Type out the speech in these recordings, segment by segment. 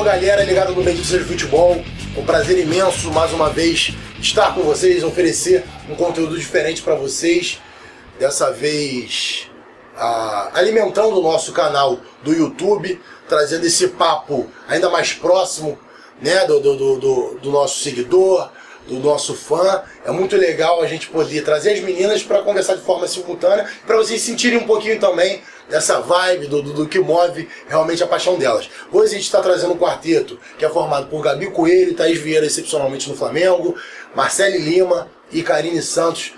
galera ligada no Bendito de Futebol. Um prazer imenso, mais uma vez, estar com vocês, oferecer um conteúdo diferente para vocês. Dessa vez, alimentando o nosso canal do YouTube, trazendo esse papo ainda mais próximo, né, do nosso seguidor, do nosso fã. É muito legal a gente poder trazer as meninas para conversar de forma simultânea, para vocês sentirem um pouquinho também dessa vibe do que move realmente a paixão delas. Hoje a gente está trazendo um quarteto que é formado por Gabi Coelho, Thaís Vieira excepcionalmente no Flamengo, Marcele Lima e Karine Santos,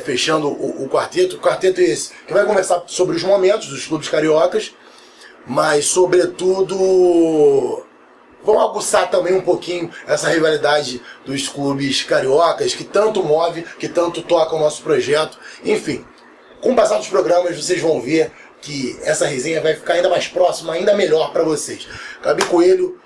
fechando o quarteto. O quarteto é esse que vai conversar sobre os momentos dos clubes cariocas, mas sobretudo vão aguçar também um pouquinho essa rivalidade dos clubes cariocas que tanto move, que tanto toca o nosso projeto. Enfim, com o passar dos programas vocês vão ver que essa resenha vai ficar ainda mais próxima, ainda melhor para vocês. Gabi Coelho,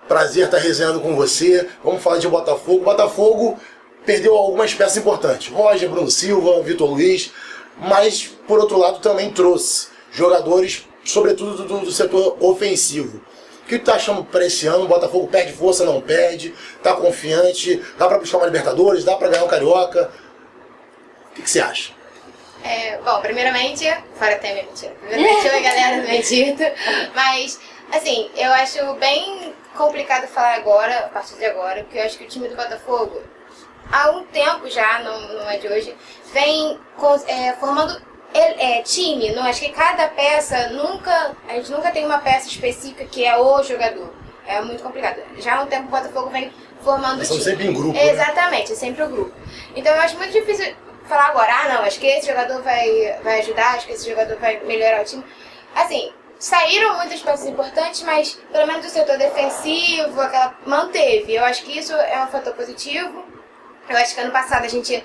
prazer estar resenhando com você. Vamos falar de Botafogo. Botafogo perdeu algumas peças importantes. Roger, Bruno Silva, Vitor Luiz, mas por outro lado também trouxe jogadores, sobretudo do setor ofensivo. O que tu tá achando para esse ano? O Botafogo perde força, não perde? Tá confiante? Dá para buscar uma Libertadores? Dá para ganhar um Carioca? O que você acha? Bom, primeiramente, fora Temer, mentira. Primeiramente, oi galera do Bendito. Mas, assim, eu acho bem complicado falar agora, a partir de agora, porque eu acho que o time do Botafogo, há um tempo já, não é de hoje, vem formando time. Não, acho que cada peça, a gente nunca tem uma peça específica que é o jogador. É muito complicado. Já há um tempo o Botafogo vem formando time. São sempre em grupo, Exatamente, né? É sempre o grupo. Então eu acho muito difícil falar agora, não, acho que esse jogador vai ajudar, acho que esse jogador vai melhorar o time. Assim, saíram muitas peças importantes, mas pelo menos o setor defensivo, manteve. Eu acho que isso é um fator positivo. Eu acho que ano passado a gente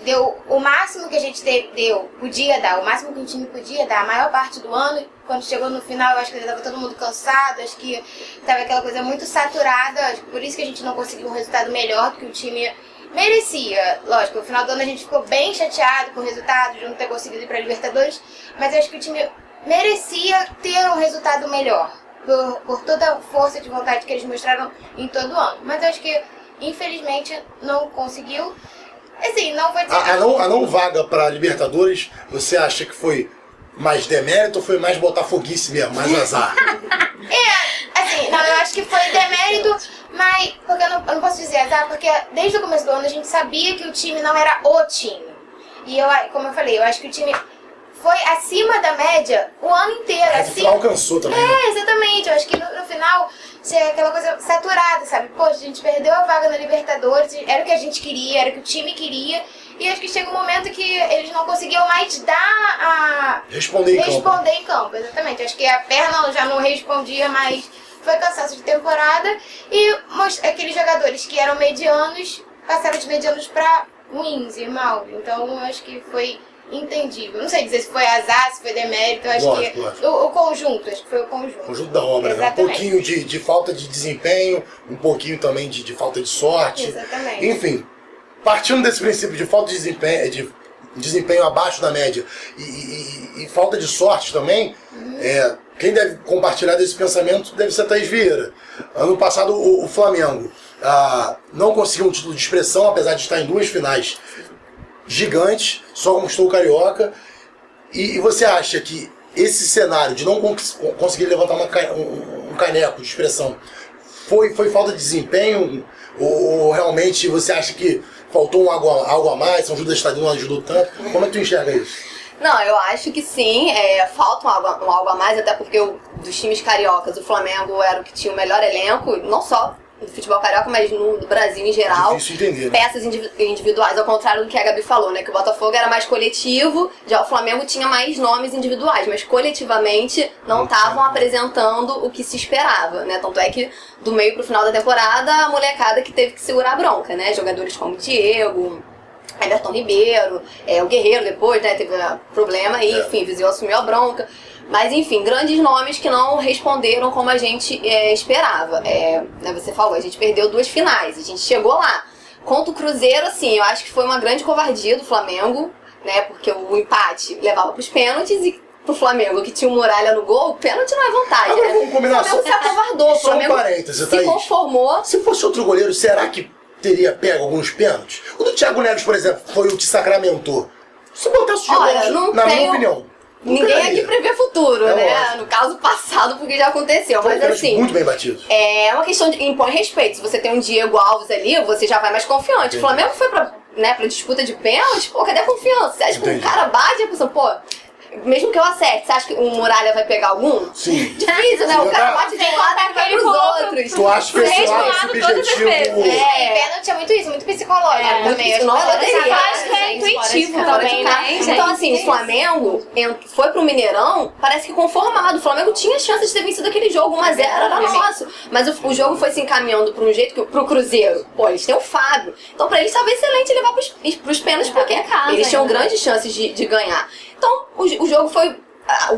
deu o máximo que a gente podia dar, o máximo que o time podia dar, a maior parte do ano. Quando chegou no final, eu acho que estava todo mundo cansado, acho que estava aquela coisa muito saturada, acho que por isso que a gente não conseguiu um resultado melhor do que o time merecia. Lógico, no final do ano a gente ficou bem chateado com o resultado, de não ter conseguido ir para a Libertadores, mas eu acho que o time merecia ter um resultado melhor, por toda a força de vontade que eles mostraram em todo o ano. Mas eu acho que, infelizmente, não conseguiu. Assim, não vou dizer... A não vaga para Libertadores, você acha que foi mais demérito ou foi mais botafoguice mesmo, mais azar? Eu acho que foi demérito, mas porque eu não posso dizer azar, porque desde o começo do ano a gente sabia que o time não era o time. E como eu falei, eu acho que o time foi acima da média o ano inteiro. No final alcançou também. Exatamente. Eu acho que no final é aquela coisa saturada, sabe? Poxa, a gente perdeu a vaga na Libertadores, era o que a gente queria, era o que o time queria. E acho que chega um momento que eles não conseguiam mais responder em campo. Exatamente. Acho que a perna já não respondia mais. Foi cansaço de temporada e aqueles jogadores que eram medianos passaram de medianos para ruins e maus. Então eu acho que foi entendível. Não sei dizer se foi azar, se foi demérito. Acho que o conjunto, acho que foi o conjunto. O conjunto da obra, né? Um pouquinho de falta de desempenho, um pouquinho também de falta de sorte. Exatamente. Enfim, partindo desse princípio de falta de desempenho abaixo da média e falta de sorte também, quem deve compartilhar desse pensamento deve ser a Thaís Vieira. Ano passado o Flamengo não conseguiu um título de expressão, apesar de estar em 2 finais gigantes, só conquistou o Carioca. E você acha que esse cenário de não conseguir levantar um caneco de expressão foi falta de desempenho? Ou realmente você acha que faltou algo a mais, São Judas Tadeu não ajudou tanto? Como é que tu enxerga isso? Não, eu acho que sim, falta um algo a mais, até porque dos times cariocas, o Flamengo era o que tinha o melhor elenco, não só do futebol carioca, mas no Brasil em geral. Difícil entender, né? Peças individuais, ao contrário do que a Gabi falou, né? Que o Botafogo era mais coletivo, já o Flamengo tinha mais nomes individuais, mas coletivamente não estavam apresentando o que se esperava, né? Tanto é que do meio pro final da temporada, a molecada que teve que segurar a bronca, né? Jogadores como Diego, Everton Ribeiro, o Guerreiro depois, né, teve problema e, enfim, Viseu assumiu a bronca. Mas, enfim, grandes nomes que não responderam como a gente esperava. Né, você falou, a gente perdeu 2 finais, a gente chegou lá. Contra o Cruzeiro, assim, eu acho que foi uma grande covardia do Flamengo, né, porque o empate levava para os pênaltis e pro Flamengo, que tinha o Muralha no gol, pênalti não é vantagem. Agora Né? vamos combinar O Flamengo se acovardou, o Só um Flamengo parêntese, se Thaís. conformou. Se fosse outro goleiro, será que teria pego alguns pênaltis? O do Thiago Neves, por exemplo, foi o que sacramentou. Se botasse o jogo, Olha, não na minha tenho- opinião. não Ninguém pegaria. aqui prevê futuro, É né? lógico. No caso passado, porque já aconteceu. Foi um Mas pênalti assim, muito bem batido. é uma questão de impõe respeito. Se você tem um Diego Alves ali, você já vai mais confiante. Entendi. O Flamengo foi pra disputa de pênalti, pô, cadê a confiança? Você acha que um Entendi. cara bate e a pessoa, pô, mesmo que eu acerte, você acha que o Muralha vai pegar algum? Sim. Difícil, né? O cara bate de um lado e vai Ele pros colocou outros. Tu acha que esse Fez lado do lado todas as subjetivo... vezes. Pênalti é muito isso, muito psicológico É, também. muito Acho que psicológico. ela Eu acho que é intuitivo Fora de também, casa. né, Então, gente? assim, o Flamengo foi pro Mineirão, parece que conformado. O Flamengo tinha chance de ter vencido aquele jogo, 1x0 era nosso. Mas o jogo foi se encaminhando pra um jeito que pro Cruzeiro. Pô, eles têm o Fábio. Então, pra eles estava excelente levar pros pênaltis, porque em casa eles tinham ainda. grandes chances de ganhar. Então, o jogo foi.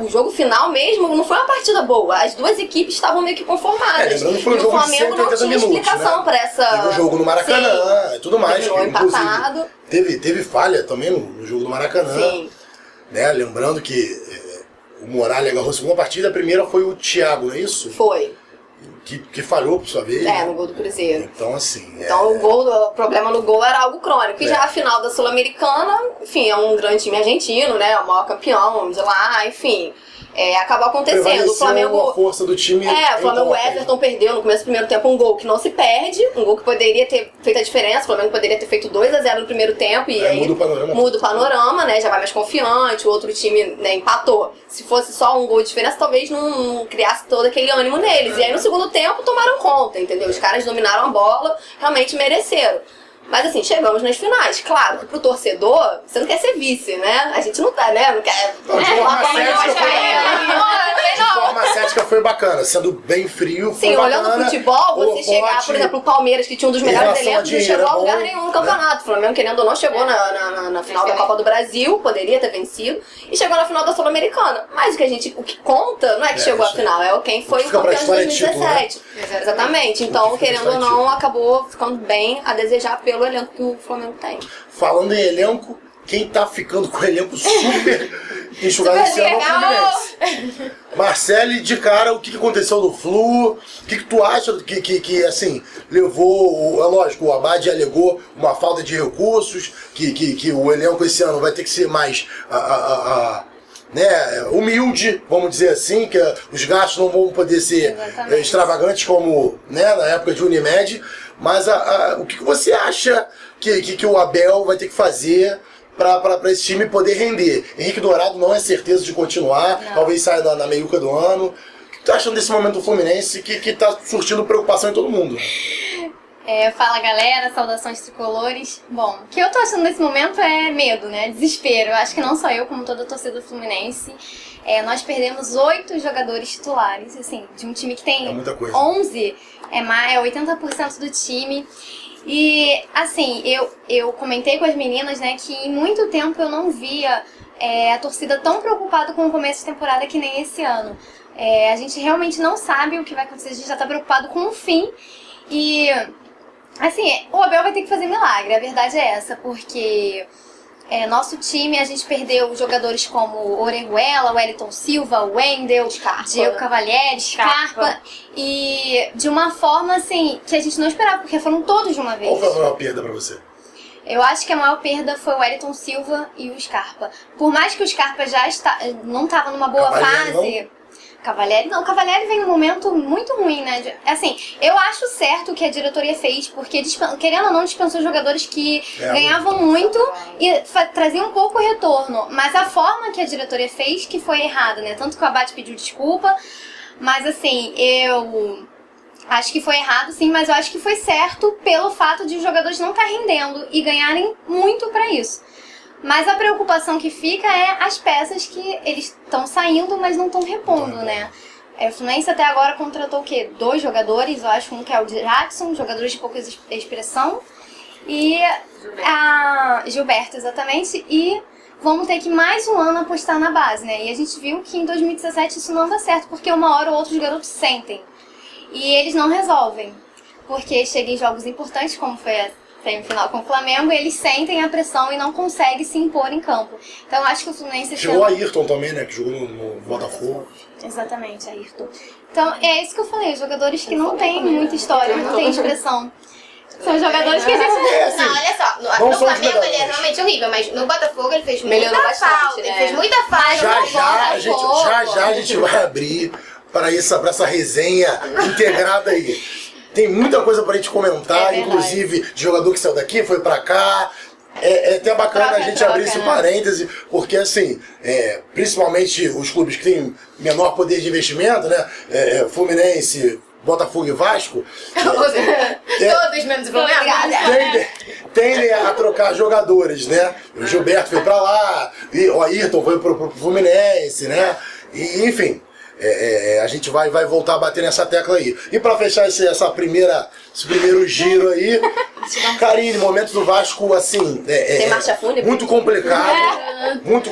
O jogo final mesmo não foi uma partida boa. As duas equipes estavam meio que conformadas. Lembrando que foi um E jogo o de Flamengo não 180 tinha minutos, explicação né? pra essa. Teve um jogo no Maracanã e tudo mais. Terminou que, inclusive, empatado. Teve falha também no jogo do Maracanã. Sim. Né? Lembrando que o Moralha agarrou a segunda partida, a primeira foi o Thiago, não é isso? Foi. Que falhou, por sua vez. No gol do Cruzeiro. Então, assim... Então o problema no gol era algo crônico. E É. já a final da Sul-Americana, enfim, é um grande time argentino, né? O maior campeão de lá, enfim. Acabou acontecendo. O prevaleceu Flamengo. a força do time. O Flamengo, o Everton perdeu no começo do primeiro tempo um gol que não se perde, um gol que poderia ter feito a diferença. O Flamengo poderia ter feito 2-0 no primeiro tempo e aí muda o panorama. muda o panorama, né? Já vai mais confiante, o outro time, né, empatou. Se fosse só um gol de diferença, talvez não criasse todo aquele ânimo neles. E aí no segundo tempo tomaram conta, entendeu? Os caras dominaram a bola, realmente mereceram. Mas assim, chegamos nas finais. Claro que pro torcedor, você não quer ser vice, né? A gente não tá, né? Não quer. Não, de forma cética foi é, De forma cética foi bacana, sendo bem frio, foi Sim, olhando bacana. o futebol, você Holofote, chegar, por exemplo, o Palmeiras, que tinha um dos em melhores relação a elencos, não dinheiro, chegou a é lugar bom, nenhum no né? campeonato. O Flamengo, querendo ou não, chegou na final da Copa do Brasil, poderia ter vencido, e chegou na final da Sul-Americana. Mas o que conta não é que chegou à isso aí. final, é quem foi que o fica pra campeão de história é título, 2017. Exatamente. Então, fica pra querendo ou história é não, título. acabou ficando bem a desejar pelo elenco que o Flamengo tem. Falando em elenco, quem tá ficando com o elenco super enxugado esse ano é o Fluminense. Marcele, de cara, o que aconteceu no Flu? O que tu acha que assim, levou... É lógico, o Abad alegou uma falta de recursos, que o elenco esse ano vai ter que ser mais... né, humilde, vamos dizer assim, que os gastos não vão poder ser Exatamente. extravagantes como, né, na época de Unimed, mas o que você acha que o Abel vai ter que fazer para esse time poder render? Henrique Dourado não é certeza de continuar, talvez saia na meiuca do ano. O que tu tá achando desse momento do Fluminense que tá surtindo preocupação em todo mundo? Fala galera, saudações tricolores. Bom, o que eu tô achando nesse momento é medo, né? Desespero. Eu acho que não só eu, como toda a torcida do Fluminense. Nós perdemos 8 jogadores titulares, assim, de um time que tem É muita coisa. 11, é 80% do time. E, assim, eu comentei com as meninas, né, que em muito tempo eu não via a torcida tão preocupada com o começo de temporada que nem esse ano. A gente realmente não sabe o que vai acontecer, a gente já tá preocupado com o fim. E, assim, o Abel vai ter que fazer milagre, a verdade é essa, porque nosso time, a gente perdeu jogadores como Orejuela, Wellington Silva, Wendel, Diego Cavalieri, Scarpa, e de uma forma, assim, que a gente não esperava, porque foram todos de uma vez. Qual foi a maior perda pra você? Eu acho que a maior perda foi o Wellington Silva e o Scarpa. Por mais que o Scarpa já não estava numa boa Cavalieri, fase... Cavalieri vem num momento muito ruim, né? Assim, eu acho certo o que a diretoria fez, porque, querendo ou não, dispensou jogadores que ganhavam muito e traziam um pouco retorno. Mas a forma que a diretoria fez que foi errada, né? Tanto que o Abad pediu desculpa, mas assim, eu acho que foi errado sim, mas eu acho que foi certo pelo fato de os jogadores não estar rendendo e ganharem muito pra isso. Mas a preocupação que fica é as peças que eles estão saindo, mas não estão repondo, né? O Fluminense até agora contratou o quê? 2 jogadores, eu acho, um que é o Jackson, jogadores de pouca expressão, e a Gilberto, exatamente, e vamos ter que mais um ano apostar na base, né? E a gente viu que em 2017 isso não dá certo, porque uma hora ou outra os garotos sentem, e eles não resolvem, porque chegam em jogos importantes, como foi semifinal com o Flamengo, eles sentem a pressão e não conseguem se impor em campo. Então eu acho que o Fluminense... Chegou a Ayrton também, né? Que jogou no Botafogo. Exatamente, Ayrton. Então é isso que eu falei, jogadores que não têm muita história, não têm expressão. São jogadores que a gente... Não, olha só, no Flamengo ele é realmente horrível, mas no Botafogo ele fez Melhorou muita bastante, falta. né? Ele fez muita falta. Já a gente vai abrir pra essa resenha integrada aí. Tem muita coisa pra gente comentar, inclusive de jogador que saiu daqui, foi pra cá. É até bacana a gente abrir esse parêntese, porque assim, principalmente os clubes que têm menor poder de investimento, né? Fluminense, Botafogo e Vasco. Todos menos o Flamengo. Tendem a trocar jogadores, né? O Gilberto foi pra lá, e o Ayrton foi pro Fluminense, né? E, enfim, a gente vai voltar a bater nessa tecla aí. E pra fechar esse primeiro giro aí, Karine, momento do Vasco, assim, Tem marcha fúnebre? muito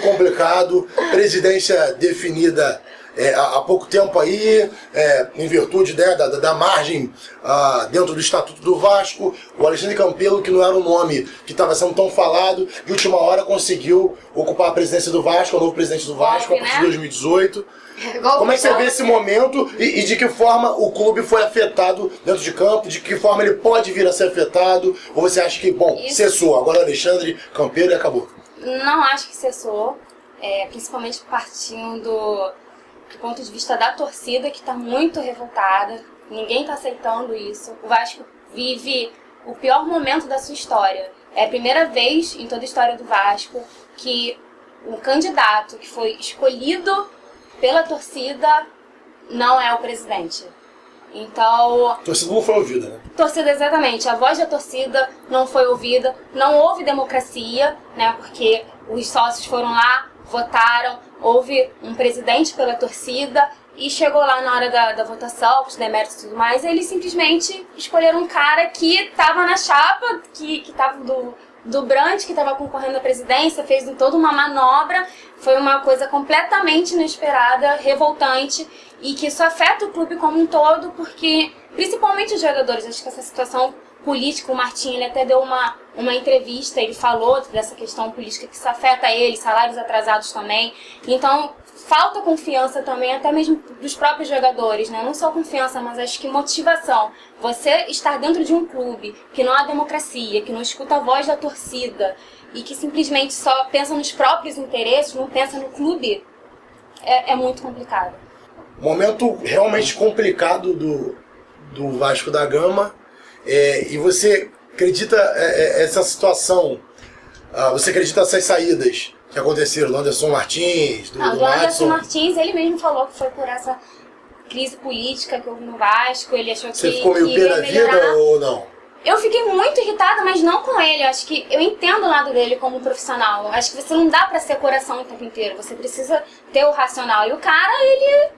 complicado, presidência definida há pouco tempo aí, em virtude da margem dentro do Estatuto do Vasco. O Alexandre Campelo, que não era um nome que estava sendo tão falado, de última hora conseguiu ocupar a presidência do Vasco, é o novo presidente do Vasco, a partir de 2018. Como é que você vê esse momento e de que forma o clube foi afetado dentro de campo, de que forma ele pode vir a ser afetado, ou você acha que, cessou, agora o Alexandre Campelo e acabou? Não acho que cessou, principalmente partindo do ponto de vista da torcida, que está muito revoltada, ninguém está aceitando isso. O Vasco vive o pior momento da sua história. É a primeira vez em toda a história do Vasco que o candidato que foi escolhido pela torcida não é o presidente. Então... A torcida não foi ouvida, né? Torcida, exatamente. A voz da torcida não foi ouvida, não houve democracia, né? Porque os sócios foram lá, votaram, houve um presidente pela torcida e chegou lá na hora da votação, com os deméritos e tudo mais, e eles simplesmente escolheram um cara que estava na chapa, que estava do Brandt, que estava concorrendo à presidência, fez toda uma manobra. Foi uma coisa completamente inesperada, revoltante, e que isso afeta o clube como um todo, porque, principalmente os jogadores, acho que essa situação política, o Martim, ele até deu uma entrevista, ele falou dessa questão política que isso afeta ele, salários atrasados também. Então, falta confiança também, até mesmo dos próprios jogadores, né? Não só confiança, mas acho que motivação. Você estar dentro de um clube que não há democracia, que não escuta a voz da torcida e que simplesmente só pensa nos próprios interesses, não pensa no clube, é muito complicado. Momento realmente complicado do Vasco da Gama. E você acredita essa situação, você acredita essas saídas que aconteceram do Anderson Martins, do Anderson Martins, ele mesmo falou que foi por essa crise política que houve no Vasco, ele achou Você que ficou meio pé da vida ou não? Eu fiquei muito irritada, mas não com ele. Eu acho que eu entendo o lado dele como profissional. Eu acho que você não dá pra ser coração o tempo inteiro. Você precisa ter o racional. E o cara,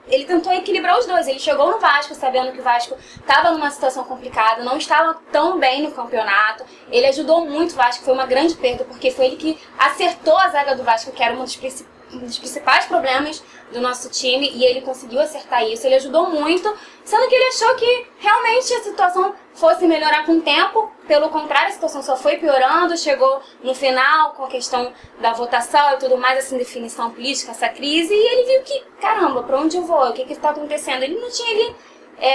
ele tentou equilibrar os dois. Ele chegou no Vasco sabendo que o Vasco estava numa situação complicada, não estava tão bem no campeonato. Ele ajudou muito o Vasco, foi uma grande perda, porque foi ele que acertou a zaga do Vasco, que era um dos principais problemas do nosso time, e ele conseguiu acertar isso. Ele ajudou muito, sendo que ele achou que realmente a situação fosse melhorar com o tempo. Pelo contrário, a situação só foi piorando. Chegou no final com a questão da votação e tudo mais, essa indefinição política, essa crise, e ele viu que, caramba, pra onde eu vou? O que está acontecendo? Ele não tinha ali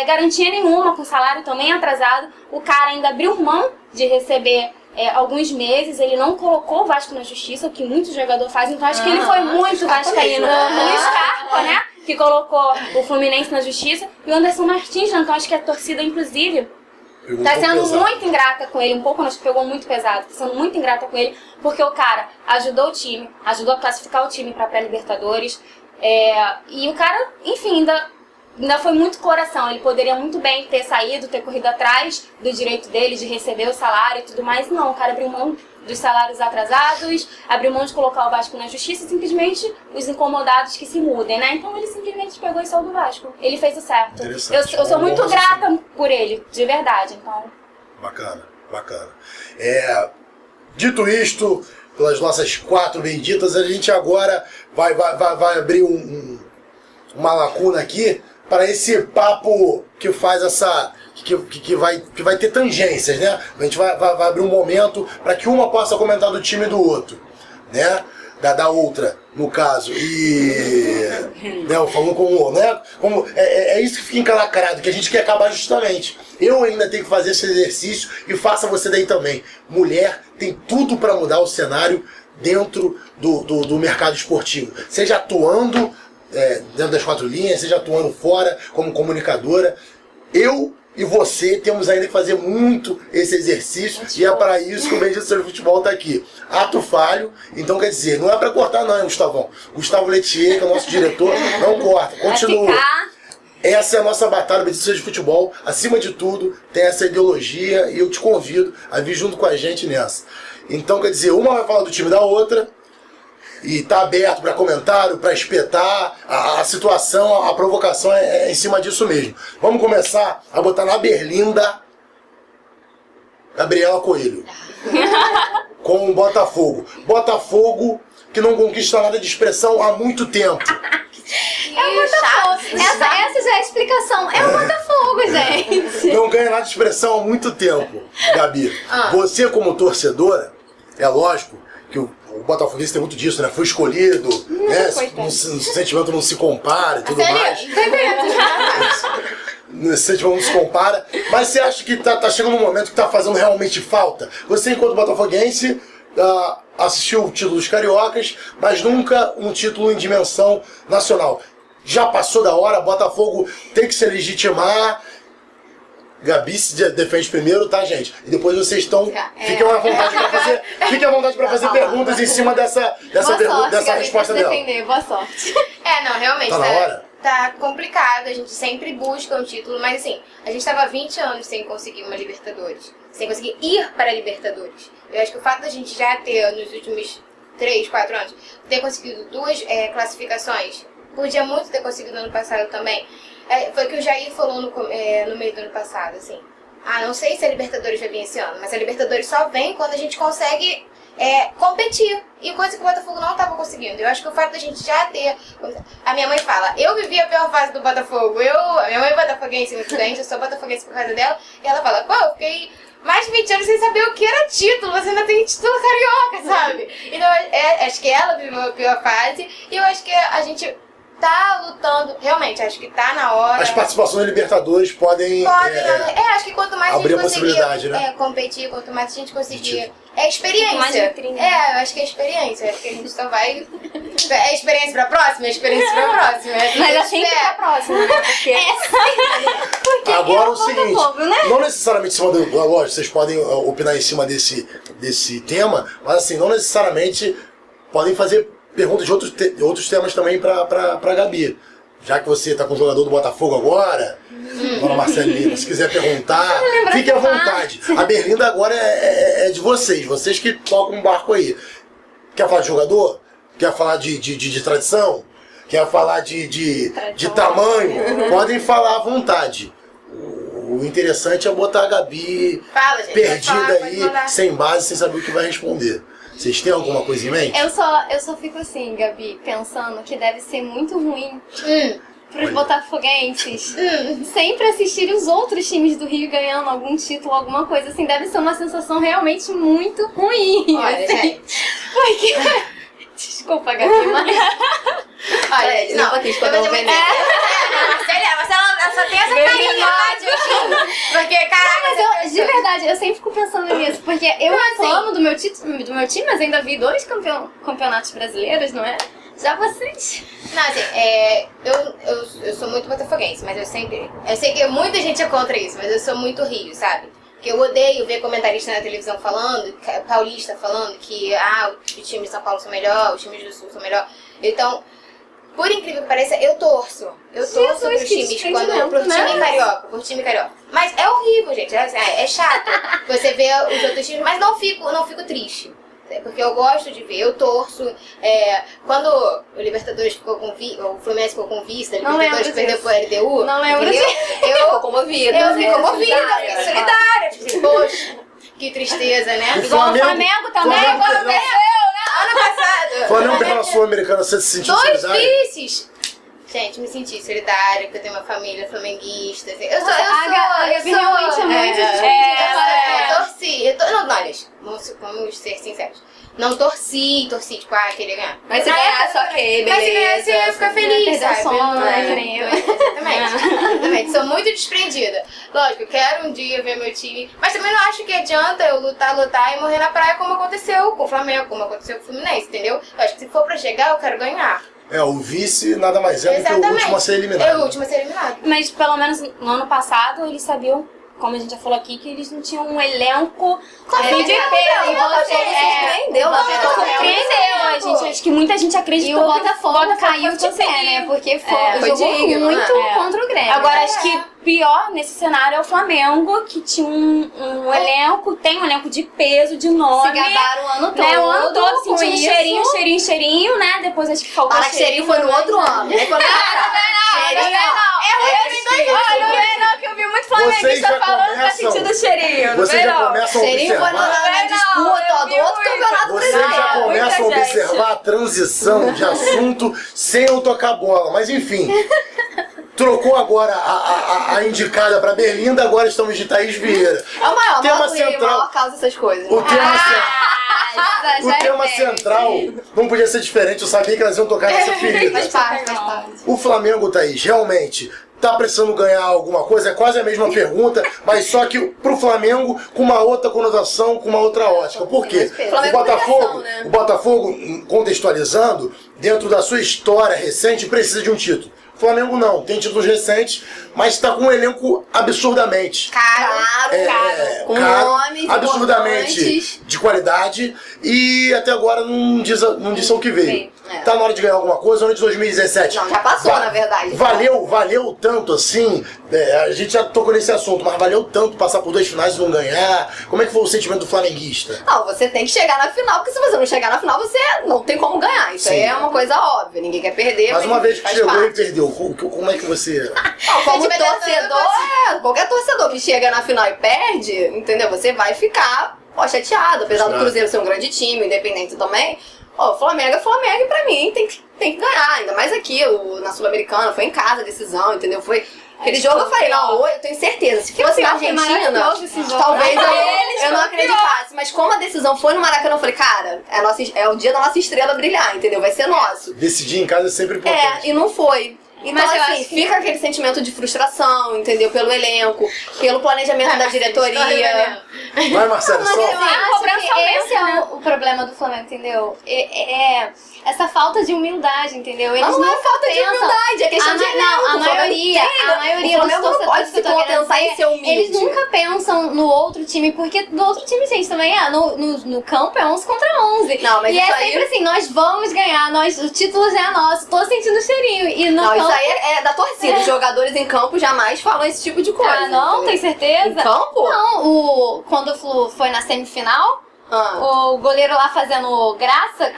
garantia nenhuma, com salário também atrasado. O cara ainda abriu mão de receber alguns meses, ele não colocou o Vasco na justiça, o que muitos jogadores fazem. Então acho que ele foi muito vascaíno. O Scarpa, né, que colocou o Fluminense na justiça, e o Anderson Martins, então acho que a torcida, inclusive, tá sendo muito ingrata com ele, acho que pegou muito pesado, tá sendo muito ingrata com ele, porque o cara ajudou o time, ajudou a classificar o time pra pré-Libertadores, e o cara, enfim, ainda foi muito coração. Ele poderia muito bem ter saído, ter corrido atrás do direito dele de receber o salário e tudo mais. Não, o cara abriu mão dos salários atrasados, abriu mão de colocar o Vasco na justiça, e simplesmente os incomodados que se mudem, né? Então ele simplesmente pegou e saiu do Vasco. Ele fez o certo. Eu sou muito grata por ele, de verdade. Então. Bacana. Dito isto, pelas nossas 4 benditas, a gente agora vai abrir uma lacuna aqui para esse papo que faz essa... Que vai ter tangências, né? A gente vai abrir um momento para que uma possa comentar do time do outro, né? Da outra, no caso. E... né, falando como... Né? É isso que fica encalacrado, que a gente quer acabar justamente. Eu ainda tenho que fazer esse exercício e faça você daí também. Mulher tem tudo para mudar o cenário dentro do mercado esportivo. Seja atuando dentro das 4 linhas, seja atuando fora, como comunicadora. Eu e você temos ainda que fazer muito esse exercício e é para isso que o Bendito Seja o Futebol está aqui. Ato falho, então quer dizer, não é para cortar não, hein, Gustavão? Gustavo Letier, que é o nosso diretor, não corta, continua. Essa é a nossa batalha, Bendito Seja o Futebol. Acima de tudo, tem essa ideologia e eu te convido a vir junto com a gente nessa. Então, quer dizer, uma vai falar do time da outra e tá aberto para comentário, para espetar a situação, a provocação é em cima disso mesmo. Vamos começar a botar na berlinda Gabriela Coelho com o Botafogo. Botafogo que não conquista nada de expressão há muito tempo. É o Botafogo. Essa já é a explicação. É o Botafogo, gente. Não ganha nada de expressão há muito tempo, Gabi. Você como torcedora, é lógico que o Botafoguense tem muito disso, né? Foi escolhido, né? O sentimento não se compara e tudo mais. Esse sentimento não se compara. Mas você acha que tá chegando um momento que tá fazendo realmente falta? Você, enquanto botafoguense, assistiu o título dos Cariocas, mas nunca um título em dimensão nacional. Já passou da hora, Botafogo tem que se legitimar. Gabi se defende primeiro, tá, gente? E depois vocês estão... Fiquem à vontade para fazer perguntas em cima dessa resposta dela. Boa sorte. Não, realmente. Tá na hora? Tá complicado, a gente sempre busca um título, mas assim, a gente tava 20 anos sem conseguir uma Libertadores, sem conseguir ir para a Libertadores. Eu acho que o fato da gente já ter, nos últimos 3, 4 anos, ter conseguido 2 classificações, podia muito ter conseguido no ano passado também. Foi o que o Jair falou no meio do ano passado, assim. Não sei se a Libertadores vai vir esse ano, mas a Libertadores só vem quando a gente consegue competir. E coisa que o Botafogo não estava conseguindo. Eu acho que o fato da gente já ter... A minha mãe fala, eu vivi a pior fase do Botafogo. A minha mãe é botafoguense, muito doente, eu sou botafoguense por causa dela. E ela fala, pô, eu fiquei mais de 20 anos sem saber o que era título. Você ainda tem título carioca, sabe? Então, acho que ela viveu a pior fase. E eu acho que a gente... tá lutando, realmente, acho que tá na hora. As participações em Libertadores podem acho que quanto mais a gente conseguir né? Competir, quanto mais a gente conseguir... É experiência. Eu acho que é experiência. Acho que a gente só vai... É experiência pra próxima? É experiência pra próxima. Mas é sempre pra próxima, né? Porque agora o seguinte, né? Não necessariamente em cima do... Lógico, vocês podem opinar em cima desse tema, mas assim, não necessariamente podem fazer perguntas de outros temas também pra Gabi. Já que você tá com o jogador do Botafogo agora, dona Marcelina, se quiser perguntar, fique à vontade. A berlinda agora é de vocês que tocam um barco aí. Quer falar de jogador? Quer falar de tradição? Quer falar de tamanho? Podem falar à vontade. O interessante é botar a Gabi perdida aí, sem base, sem saber o que vai responder. Vocês têm alguma coisa em mente? Eu só fico assim, Gabi, pensando que deve ser muito ruim pros botafoguenses sempre assistirem os outros times do Rio ganhando algum título, alguma coisa assim. Deve ser uma sensação realmente muito ruim. Olha, assim. gente. Porque... Desculpa, Gabi, mas... Olha, não, Marcela só tem essa carinha, tá, porque, caraca... Mas de verdade, eu sempre fico pensando nisso, porque eu reclamo do meu time, mas ainda vi 2 campeonatos brasileiros, não é? Já vocês? Não, assim, eu sou muito botafoguense, mas eu sei que muita gente é contra isso, mas eu sou muito Rio, sabe? Que eu odeio ver comentarista na televisão falando, paulista falando que os times de São Paulo são melhor, os times do Sul são melhor. Então, por incrível que pareça, eu torço pros times pro time carioca. Mas é horrível, gente, é chato você ver os outros times, mas não fico triste. Porque eu gosto de ver, eu torço. Quando o Libertadores ficou com o Fluminense ficou com vice, o Libertadores perdeu pro LDU. Não lembro disso. Eu ficou comovida. Eu fiquei comovida, fiquei solidária. Tipo assim, poxa, que tristeza, né? Igual o Flamengo também, ano passado. Flamengo pela Sul-Americana, você se sentiu solidária? 2 vices. Gente, me senti solidária, porque eu tenho uma família flamenguista. Assim. A Gabi realmente é muito Eu torci. Não, olha, vamos ser sinceros. Não torci, tipo, queria ganhar. Mas se ganhasse, ok, beleza. Mas se ganhasse, eu ia ficar feliz, sabe? Sono, né, que nem eu. Exatamente. Sou muito desprendida. Lógico, eu quero um dia ver meu time, mas também não acho que adianta eu lutar e morrer na praia como aconteceu com o Flamengo, como aconteceu com o Fluminense, entendeu? Eu acho que se for pra chegar, eu quero ganhar. O vice nada mais é do que o último a ser eliminado. É o último a ser eliminado. Mas pelo menos no ano passado eles sabiam, como a gente já falou aqui, que eles não tinham um elenco de peso. Surpreendeu, Surpreendeu a gente. Acho que muita gente acreditou. E o Botafogo caiu de pé, né? Porque jogou digno, muito né? contra o Grêmio. Agora, acho que pior nesse cenário é o Flamengo, que tinha um elenco, tem um elenco de peso, de nome. Se gabaram o ano todo. Né? O ano todo com sentindo isso. cheirinho, né? Depois acho que faltou Para que cheirinho foi no outro ano. Cheirinho, Não, que eu vi muito flamenguista falando pra sentir do cheirinho. Vocês já começam a cheirinho foi na disputa do outro campeonato Vocês brasileiro. já começam a observar a transição de assunto sem eu tocar bola. Mas enfim, trocou agora a indicada para Berlinda, agora estamos de Thaís Vieira. É o maior, Tema o central. maior causa dessas coisas. O tema central não podia ser diferente, eu sabia que elas iam tocar nessa ferida. Faz parte. O Flamengo, Thaís, realmente tá precisando ganhar alguma coisa? É quase a mesma pergunta, mas só que pro Flamengo com uma outra conotação, com uma outra ótica. Por quê? O Botafogo, contextualizando, dentro da sua história recente, precisa de um título. O Flamengo não, tem títulos recentes, mas está com um elenco absurdamente Caro. Com nomes absurdamente importantes. de qualidade, e até agora não diz o que veio. Tá na hora de ganhar alguma coisa, ano de 2017. Não, já passou, na verdade. Valeu tanto assim, a gente já tocou nesse assunto, mas valeu tanto passar por 2 finais e não ganhar? Como é que foi o sentimento do flamenguista? Não, você tem que chegar na final, porque se você não chegar na final, você não tem como ganhar. Isso aí é uma coisa óbvia, ninguém quer perder. Mas uma vez que faz chegou parte. e perdeu, como é que você... Não, como torcedor, qualquer torcedor que chega na final e perde, entendeu? Você vai ficar chateado, apesar do Cruzeiro ser um grande time, independente também. O Flamengo é Flamengo e pra mim tem que ganhar, ainda mais aqui, na Sul-Americana, foi em casa a decisão, entendeu? Foi aquele jogo, eu falei, não, eu tenho certeza, se fosse na Argentina, talvez eu não acreditasse, mas como a decisão foi no Maracanã, eu falei, cara, é o dia da nossa estrela brilhar, entendeu? Vai ser nosso. Decidir em casa é sempre importante. E não foi. Então, Mas assim, fica aquele sentimento de frustração, entendeu? Pelo elenco, pelo planejamento da diretoria. Vai, Marcelo, Mas só. eu acho que esse é o problema do Flamengo, entendeu? Essa falta de humildade, entendeu? Eles Mas não é nunca falta de pensam... humildade, é questão de elenco. A maioria o Flamengo dos não pode torcedores se contentar em ser humilde. eles nunca pensam no outro time, porque do outro time, gente, também no campo é 11 contra 11. Não, mas e isso é aí... sempre assim, nós vamos ganhar, o título já é nosso, tô sentindo o cheirinho. E no Não, campo... isso aí é da torcida. Os jogadores em campo jamais falam esse tipo de coisa. Ah, não? entendeu? Tem certeza? Em campo? Não, quando o Flu foi na semifinal, o goleiro lá fazendo graça,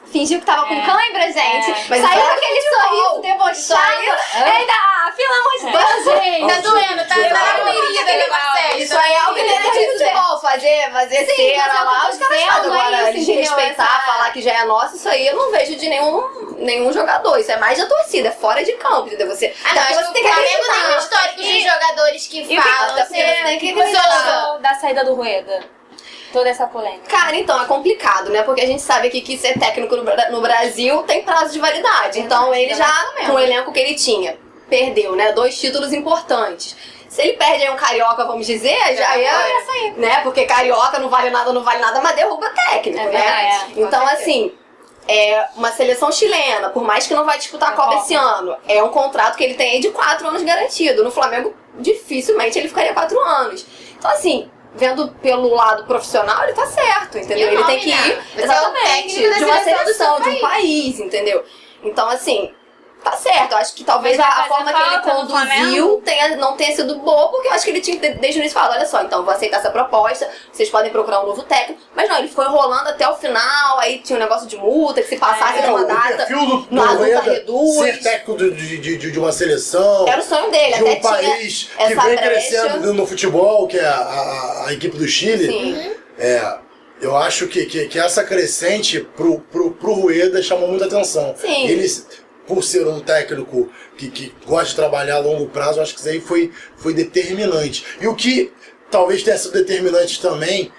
fingiu que tava com cãibra, gente. Mas Saiu isso com aquele sorriso debochado. Eita, pelo amor de Deus, gente. Tá doendo, tá na ferida, Marcelo. Isso aí é algo que tem de futebol, fazer cera lá, os caras fazem. Agora, desrespeitar, falar que já é nosso, isso aí eu não vejo de nenhum jogador. Isso é mais da torcida, é fora de campo, entendeu? Você Acho que o Flamengo tem um histórico de jogadores que falam. Você tem que Da saída do Rueda. Toda essa polêmica. Cara, então é complicado, né? Porque a gente sabe aqui que ser técnico no Brasil tem prazo de validade. Então ele já, com o elenco que ele tinha, perdeu, né? 2 títulos importantes. Se ele perde aí um carioca, vamos dizer, já é, né? Porque carioca não vale nada, mas derruba técnico, né? Então, assim, uma seleção chilena, por mais que não vai disputar a Copa esse ano, é um contrato que ele tem aí de 4 anos garantido. No Flamengo, dificilmente ele ficaria 4 anos. Então, assim, vendo pelo lado profissional, ele tá certo, entendeu? Ele tem que ir exatamente de uma seleção, de um país, entendeu? Então, assim, tá certo. Eu acho que talvez a forma que ele conduziu não tenha sido boa, porque eu acho que ele tinha desde o início falado, olha só, então vou aceitar essa proposta, vocês podem procurar um novo técnico. Mas não, ele ficou enrolando até o final, aí tinha um negócio de multa, que se passasse de uma data, o perfil do multa reduz. ser técnico de uma seleção, era o sonho dele, de até um país tinha que essa vem brecha. crescendo no futebol, que é a equipe do Chile. Sim. Eu acho que essa crescente pro Rueda chamou muita atenção. Sim. Eles por ser um técnico que gosta de trabalhar a longo prazo, acho que isso aí foi determinante. E o que talvez tenha sido determinante também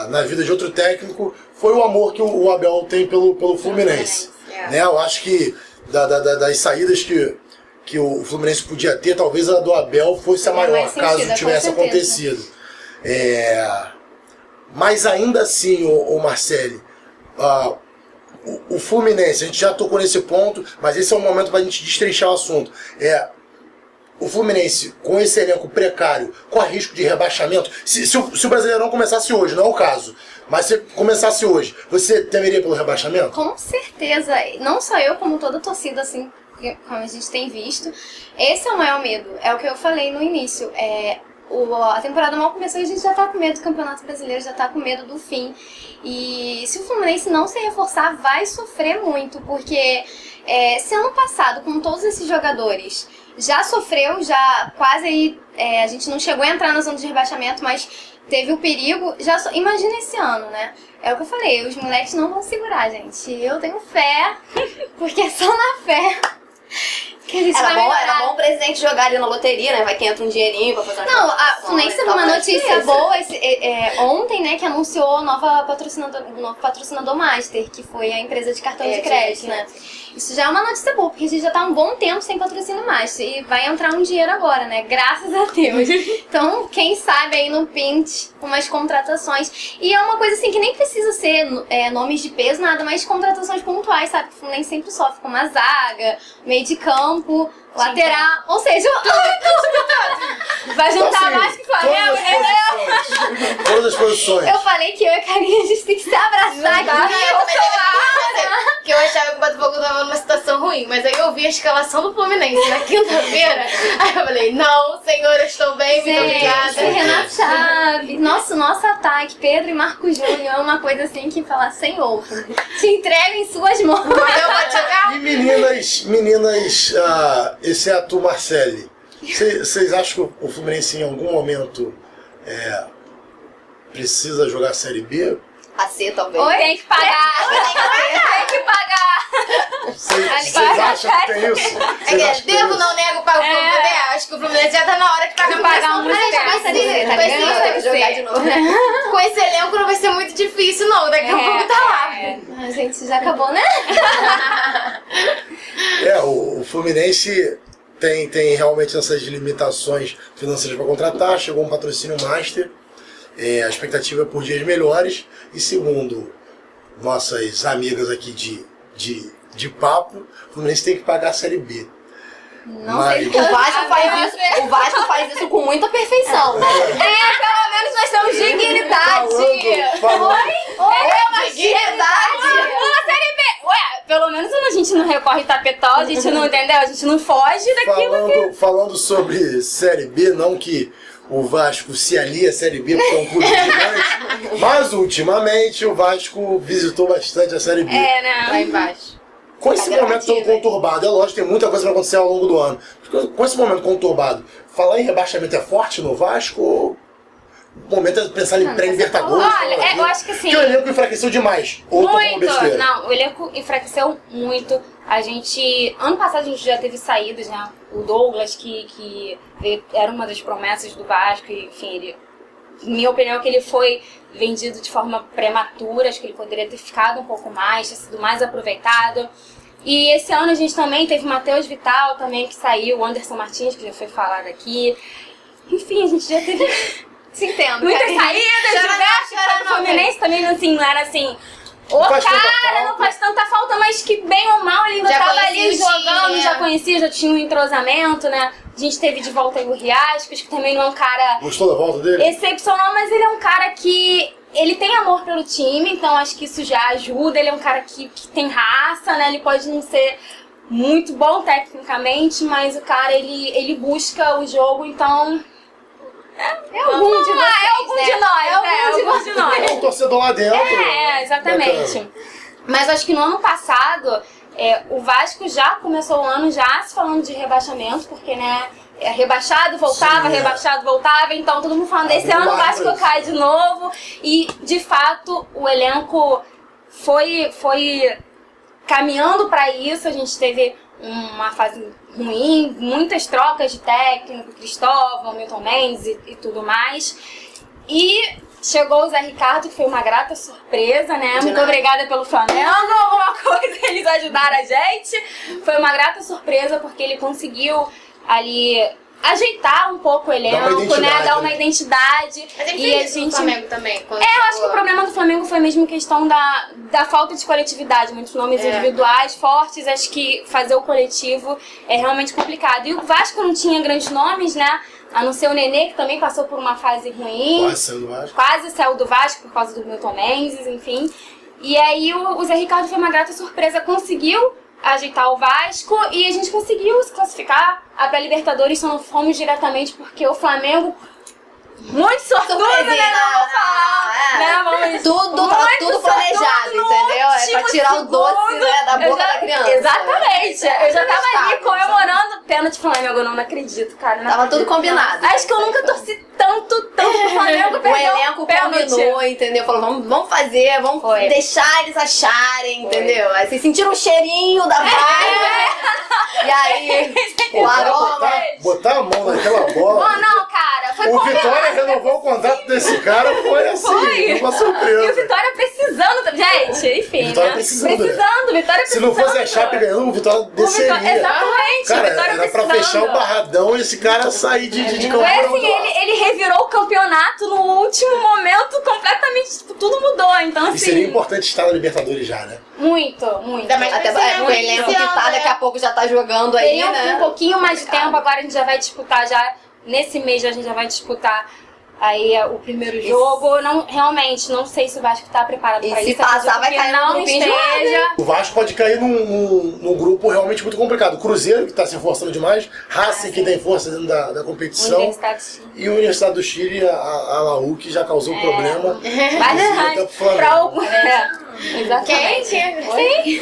na vida de outro técnico foi o amor que o Abel tem pelo Fluminense. Né? Eu acho que das saídas que o Fluminense podia ter, talvez a do Abel fosse a maior, caso tivesse acontecido. Mas ainda assim, o Marcelo, o Fluminense, a gente já tocou nesse ponto, mas esse é o momento para a gente destrinchar o assunto. O Fluminense, com esse elenco precário, corre risco de rebaixamento. Se o Brasileirão começasse hoje, não é o caso, mas se começasse hoje, você temeria pelo rebaixamento? Com certeza. Não só eu, como toda a torcida, assim, como a gente tem visto. Esse é o maior medo. É o que eu falei no início. A temporada mal começou e a gente já tá com medo do Campeonato Brasileiro, já tá com medo do fim. E se o Fluminense não se reforçar, vai sofrer muito, porque se ano passado, com todos esses jogadores, já sofreu, já quase aí, a gente não chegou a entrar na zona de rebaixamento, mas teve o perigo, imagina esse ano, né? É o que eu falei, os moleques não vão segurar, gente. Eu tenho fé, porque é só na fé que a gente vai melhorar. Era bom o presidente jogar ali na loteria, né? Vai que entra um dinheirinho pra fazer uma Não, a Fluminense teve uma notícia boa ontem, né? Que anunciou o novo patrocinador master, que foi a empresa de cartão de crédito, né? Isso já é uma notícia boa, porque a gente já tá há um bom tempo sem patrocínio master. E vai entrar um dinheiro agora, né? Graças a Deus. Então, quem sabe aí no Pint, umas contratações. E é uma coisa assim que nem precisa ser nomes de peso, nada, mas contratações pontuais, sabe? O Fluminense sempre sofre com uma zaga, meio de campo, lateral, ou seja, vai juntar mais que Flamengo, Todas as posições. eu falei que eu e a Karine, a gente tem que se abraçar Que eu achava que o Botafogo tava numa situação ruim, mas aí eu vi a escalação do Fluminense na quinta-feira. Aí eu falei, não, senhor, eu estou bem, muito obrigada. Renato Chaves, nosso ataque, Pedro e Marcos Júnior, é uma coisa assim que fala, Senhor, te entrego em suas mãos. Eu vou jogar. E meninas, exceto o Marcelo, vocês acham que o Fluminense em algum momento precisa jogar a Série B? A C, talvez. Oi? Tem que pagar. Tem que pagar. Vocês acham que tem isso? Devo, não nego, pago o Fluminense. Acho que o Fluminense já tá na hora de pagar um jogar de novo. Com esse elenco não vai ser muito difícil, não. Daqui a pouco tá lá. A gente já acabou, né? O Fluminense tem realmente essas limitações financeiras para contratar. Chegou um patrocínio master. A expectativa é por dias melhores. E segundo nossas amigas aqui de papo, o Fluminense tem que pagar a Série B. Sei. O Vasco faz isso com muita perfeição, né? Pelo menos nós temos dignidade. Pelo menos a gente não recorre tapetol, a gente não entendeu, a gente não foge daquilo Falando sobre Série B, não que o Vasco se alia à Série B porque é um clube gigante, mas ultimamente o Vasco visitou bastante a Série B. né? Lá embaixo. Com esse momento tão conturbado, é lógico, tem muita coisa que vai acontecer ao longo do ano. Com esse momento conturbado, falar em rebaixamento é forte no Vasco? Ou o momento é pensar em pré-libertadores? Olha, eu acho que assim... Porque o elenco enfraqueceu demais. Ou muito! Não, o elenco enfraqueceu muito. Ano passado a gente já teve saídas, né? O Douglas, que era uma das promessas do Vasco, e, enfim, minha opinião é que ele foi vendido de forma prematura, acho que ele poderia ter ficado um pouco mais, ter sido mais aproveitado. E esse ano a gente também teve o Matheus Vital também, que saiu, o Anderson Martins, que já foi falado aqui. Enfim, a gente já teve muitas saídas, diversas, o Fluminense também não era assim... não faz tanta falta, mas que bem ou mal ele ainda tava ali jogando, já conhecia, já tinha um entrosamento, né? A gente teve de volta aí o Riascos, que também não é um cara... Gostou da volta dele? Excepcional, mas ele é um cara que... Ele tem amor pelo time, então acho que isso já ajuda. Ele é um cara que tem raça, né? Ele pode não ser muito bom tecnicamente, mas o cara, ele busca o jogo, então... É algum de vocês, é algum de nós. Tem um torcedor lá dentro. Exatamente. Bacana. Mas acho que no ano passado, o Vasco já começou o ano já se falando de rebaixamento, porque, né, rebaixado, voltava, rebaixado, voltava, então todo mundo falando, esse ano o Vasco cai de novo, e, de fato, o elenco foi caminhando para isso. A gente teve uma fase ruim, muitas trocas de técnico, Cristóvão, Milton Mendes e tudo mais. E chegou o Zé Ricardo, que foi uma grata surpresa, né? Muito obrigada pelo Flamengo, alguma coisa, eles ajudaram a gente. Foi uma grata surpresa porque ele conseguiu ali ajeitar um pouco o elenco, né? Dar uma identidade. Mas ele e fez a isso no gente... Flamengo também. eu acho que o problema do Flamengo foi mesmo questão da falta de coletividade. Muitos nomes individuais fortes, acho que fazer o coletivo é realmente complicado. E o Vasco não tinha grandes nomes, né? A não ser o Nenê, que também passou por uma fase ruim. Quase saiu do Vasco por causa do Milton Mendes, enfim. E aí o Zé Ricardo foi uma grata surpresa, conseguiu ajeitar o Vasco e a gente conseguiu se classificar pra Libertadores. Só não fomos diretamente porque o Flamengo... Muito sortudo, né? Não vou falar. Né? Tudo planejado, entendeu? É pra tirar o doce, né, da boca da criança. Exatamente. Eu já tava ali comemorando pênalti Flamengo. Eu não acredito, cara. Tava tudo combinado. Acho que eu nunca torci tanto pro Flamengo. O elenco combinou, entendeu? Falou, vamos fazer, vamos deixar eles acharem, entendeu? Aí vocês sentiram o cheirinho da vibe. E aí, o aroma. Botar a mão naquela bola. Não, cara. Foi o Vitória renovou o contrato desse cara, foi assim, uma surpresa. E o Vitória precisando, gente, enfim, Vitória né? Precisando, Vitória precisando. Se não fosse a Chape ganhando, o Vitória desceria. Exatamente, cara, Vitória era pra fechar o barradão e esse cara sair de campeão. Foi assim, ele revirou o campeonato no último momento, completamente, tudo mudou, então assim... E seria importante estar na Libertadores já, né? Muito. Até o elenco que tá, daqui a pouco já tá jogando aí, né? Um pouquinho mais de tempo, agora a gente já vai disputar, nesse mês a gente já vai disputar aí o primeiro jogo. Realmente, não sei se o Vasco tá preparado pra isso. E se passar, vai cair no grupinho de lado. O Vasco pode cair num grupo realmente muito complicado. O Cruzeiro, que tá se esforçando demais. Racing, que tem força dentro da competição. E a Universidade do Chile, a Laú, que já causou um problema. Exatamente. Sim.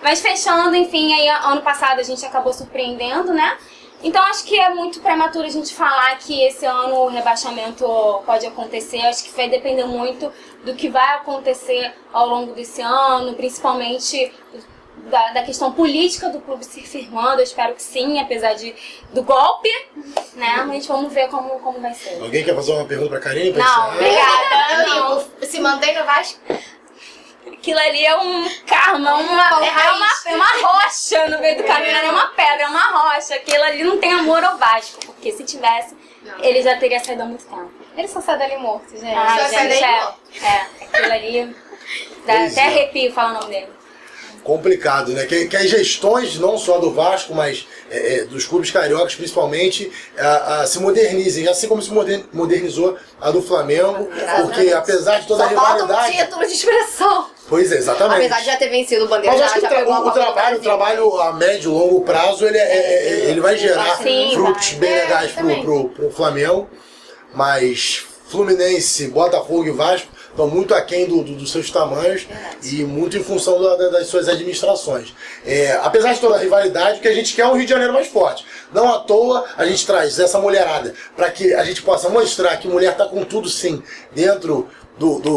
Mas fechando, enfim, aí ano passado a gente acabou surpreendendo, né? Então acho que é muito prematuro a gente falar que esse ano o rebaixamento pode acontecer. Acho que vai depender muito do que vai acontecer ao longo desse ano, principalmente da questão política do clube se firmando. Eu espero que sim, apesar do golpe, né? Mas vamos ver como vai ser. Alguém quer fazer uma pergunta pra Karine? Não, obrigada. Não. Se mantém no Vasco? Aquilo ali é um karma, é uma rocha no meio do caminho, não é uma pedra, é uma rocha. Aquilo ali não tem amor ao Vasco, porque se tivesse, ele já teria saído há muito tempo. Ele só sai dali morto, gente. Gente, aquilo ali dá até arrepio falar o nome dele. Complicado, né? Que as gestões, não só do Vasco, mas dos clubes cariocas principalmente, se modernizem, assim como se modernizou a do Flamengo, porque apesar de toda a rivalidade... Só falta um título de expressão. Pois é, exatamente. Apesar de já ter vencido o Bandeira, mas já pegou o trabalho a médio e longo prazo, ele vai gerar frutos bem legais pro Flamengo, mas Fluminense, Botafogo e Vasco estão muito aquém dos seus tamanhos e muito em função das suas administrações. Apesar de toda a rivalidade, o que a gente quer é um Rio de Janeiro mais forte. Não à toa a gente traz essa mulherada para que a gente possa mostrar que mulher está com tudo sim dentro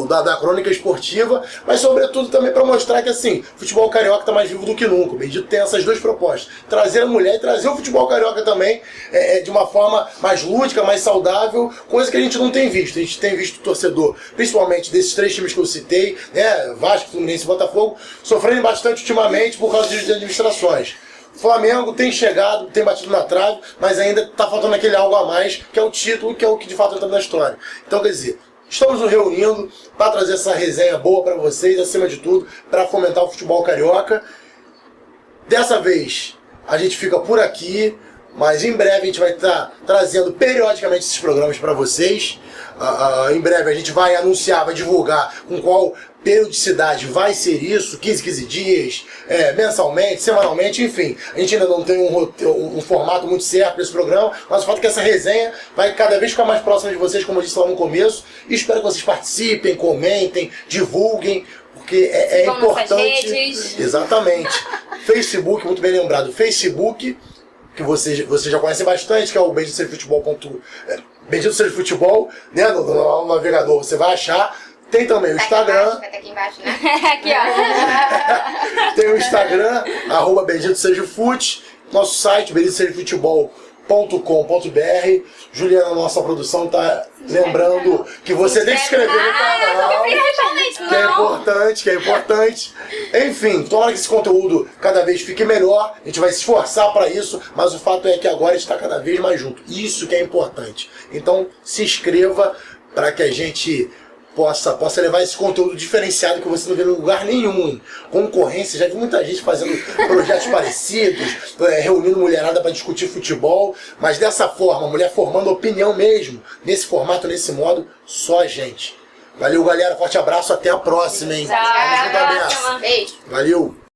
da crônica esportiva, mas sobretudo também para mostrar que assim, o futebol carioca está mais vivo do que nunca. O Bendito tem essas duas propostas: trazer a mulher e trazer o futebol carioca também de uma forma mais lúdica, mais saudável, coisa que a gente não tem visto. A gente tem visto o torcedor, principalmente desses três times que eu citei, né, Vasco, Fluminense e Botafogo, sofrendo bastante ultimamente por causa de administrações. O Flamengo tem chegado, tem batido na trave, mas ainda está faltando aquele algo a mais, que é o título, que é o que de fato entra na história. Então, quer dizer, estamos nos reunindo para trazer essa resenha boa para vocês, acima de tudo, para fomentar o futebol carioca. Dessa vez, a gente fica por aqui, mas em breve a gente vai estar trazendo periodicamente esses programas para vocês. Em breve a gente vai anunciar, vai divulgar com qual periodicidade vai ser isso, 15 dias, mensalmente, semanalmente, enfim. A gente ainda não tem um formato muito certo para esse programa, mas o fato é que essa resenha vai cada vez ficar mais próxima de vocês, como eu disse lá no começo. E espero que vocês participem, comentem, divulguem, porque é importante. Exatamente. Facebook, muito bem lembrado. Facebook, que você já conhece bastante, que é o Bendito Seja Futebol, Bendito Seja Futebol, né, no navegador você vai achar. Tem também o Tá Instagram. Vai estar aqui embaixo, né? Aqui, ó. Tem o Instagram, @BenditoSejaFute. Nosso site, benditosejafutebol.com.br. Juliana, nossa produção, tá lembrando que você tem que se inscrever no canal. Que é importante. Enfim, tomara que esse conteúdo cada vez fique melhor. A gente vai se esforçar para isso, mas o fato é que agora a gente está cada vez mais junto. Isso que é importante. Então, se inscreva para que a gente possa levar esse conteúdo diferenciado que você não vê em lugar nenhum. Concorrência, já vi muita gente fazendo projetos parecidos, reunindo mulherada para discutir futebol, mas dessa forma, mulher formando opinião mesmo, nesse formato, nesse modo, só a gente. Valeu, galera, forte abraço, até a próxima, hein? Tchau, Vamos junto, até a abraço. próxima. Beijo. Valeu!